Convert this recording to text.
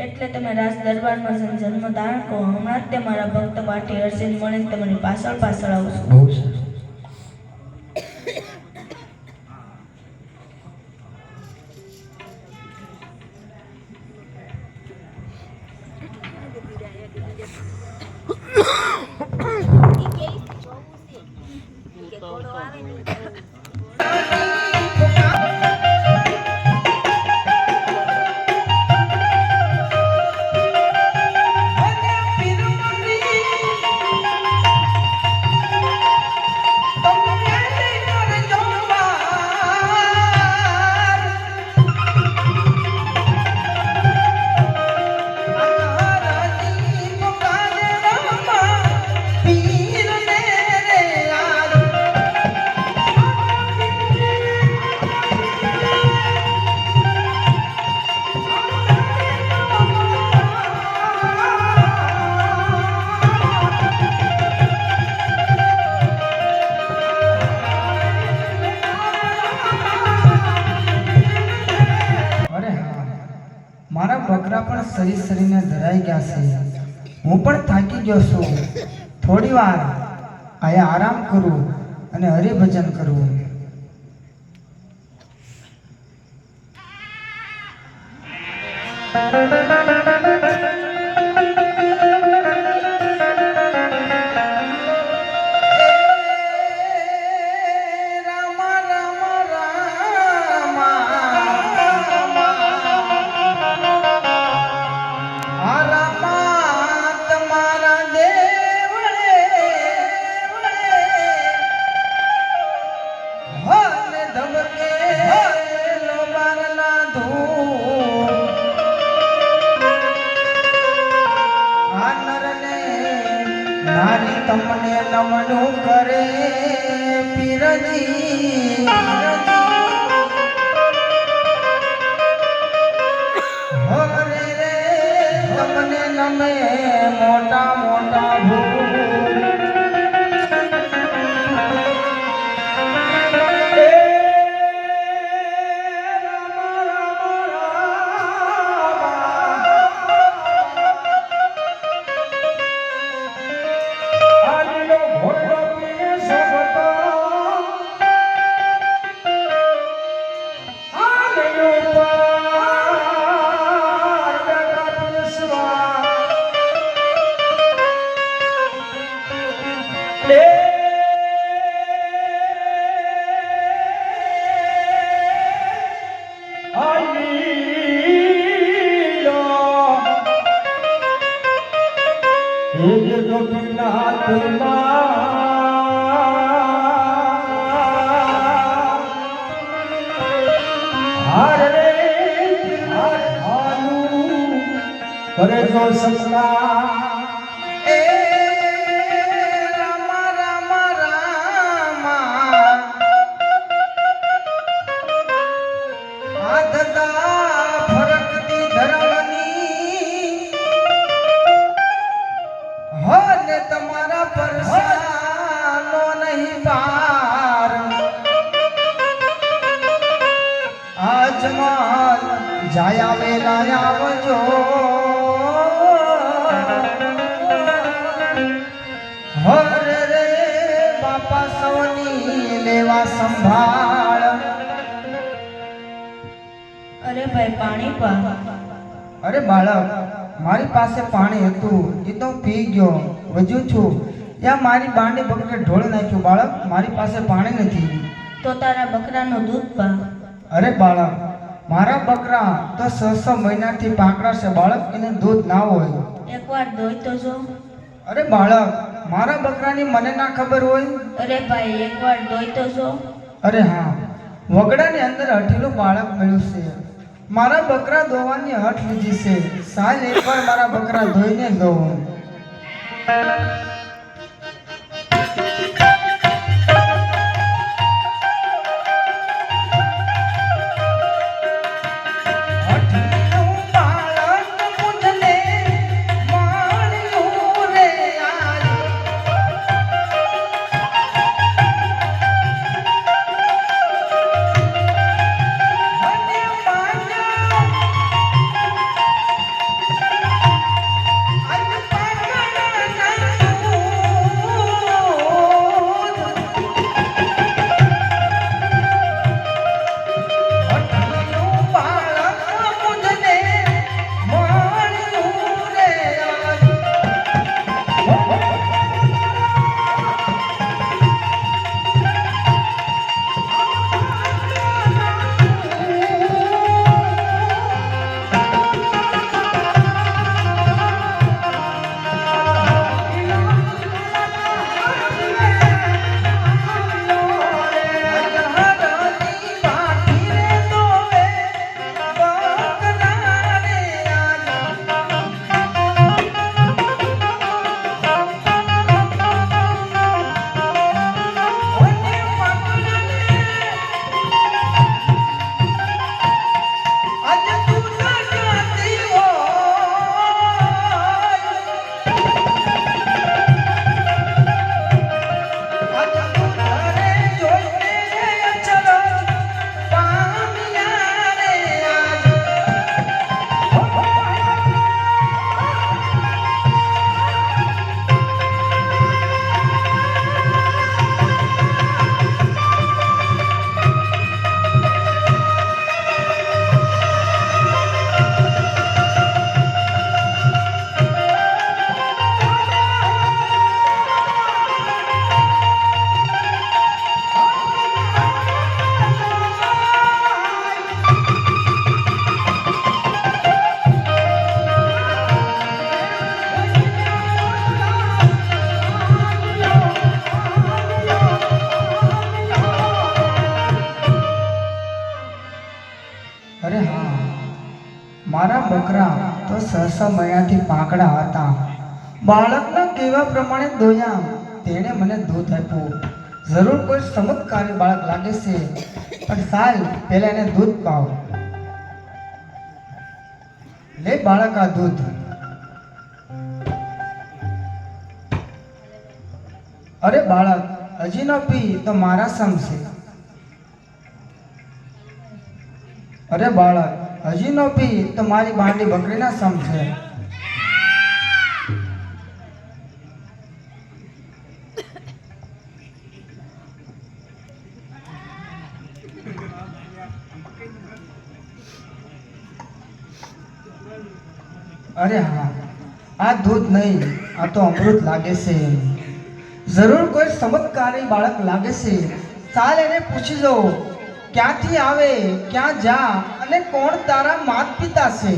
એટલે તમે રાજ દરબારમાં જન્મ ધારણ કરો. હમણાં જ તે મારા ભક્ત પાઠી અર્જુન મળીને તમારી પાછળ પાછળ આવશું. બહુ સરસ. મારા બકરા પણ શરીર શરીરને ધરાઈ ગયા છે. હું પણ થાકી ગયો છું. થોડી વાર આયા આરામ કરું અને હરિભજન કરું. તમને નમનું કરે પીરજી, હરે રે તમને નમે મોટા મોટા ભૂ. હરે હરે કરે જો સપના એ રામા રામા રામા આધતા ફરકતી ધર્મની હોને તમારા પરસાનો નહીં પાર આજમાલ જાયા વેલા આવજો હરે રે બાપા સૌની લેવા સંભાળ અરે ભાઈ પાણી પા. અરે બાળક મારી પાસે પાણી હતું એ તો પી ગયો વજુ છું યા મારી બાંડી બકરે ઢોળી નાખ્યું બાળક મારી પાસે પાણી નથી. તો તારા બકરાનું દૂધ પા. અરે બાળક મારા બકરા તો 6 મહિનાથી પાંકડા છે બાળક એને દૂધ ના હોય. એકવાર દોઈ તો જો. અરે બાળક મારા બકરાની મને ના ખબર હોય. અરે ભાઈ એકવાર દોઈ તો જો. અરે હા વગડાની અંદર હઠેલું બાળક મળ્યું છે મારા બકરા દોવાની હઠ લીધી છે સાલ એકવાર મારા બકરા ધોઈને દોવું. હઠેલું બાળક મુજને માણ્યું રે આજ. અને માન્યા અન પાગળના દૂધ. હઠેલું બાળક મુજને માણ્યું રે આજ. અજહરની પાઠી રે દોવે બકરા રે આજ. ઓને પકડને આજ તું ડરતી હોય. આજ તું ઘરે જોઈને અચરજ પામ્યા રે આજ. અરે હા મારા બકરા તો 6 મહિનાથી પાંકડા હતા બાળકના કહેવા પ્રમાણે દોયા તેણે મને દૂધ આપ્યું. જરૂર કોઈ ચમત્કારી બાળક લાગે છે પણ સાલ પહેલા એને દૂધ પાવ. લે બાળક આ દૂધ. અરે બાળક હજી ન પી તો મારા સમ છે. અરે બાળક હજી ન પી તો મારી બાંડી બકરીના સમ છે. અરે હા આ દૂધ નહીં આ તો અમૃત લાગે છે. જરૂર કોઈ ચમત્કારી બાળક લાગે છે. ચાલ એને પૂછી જો ક્યાંથી આવે ક્યાં જા અને કોણ તારા માત પિતા છે.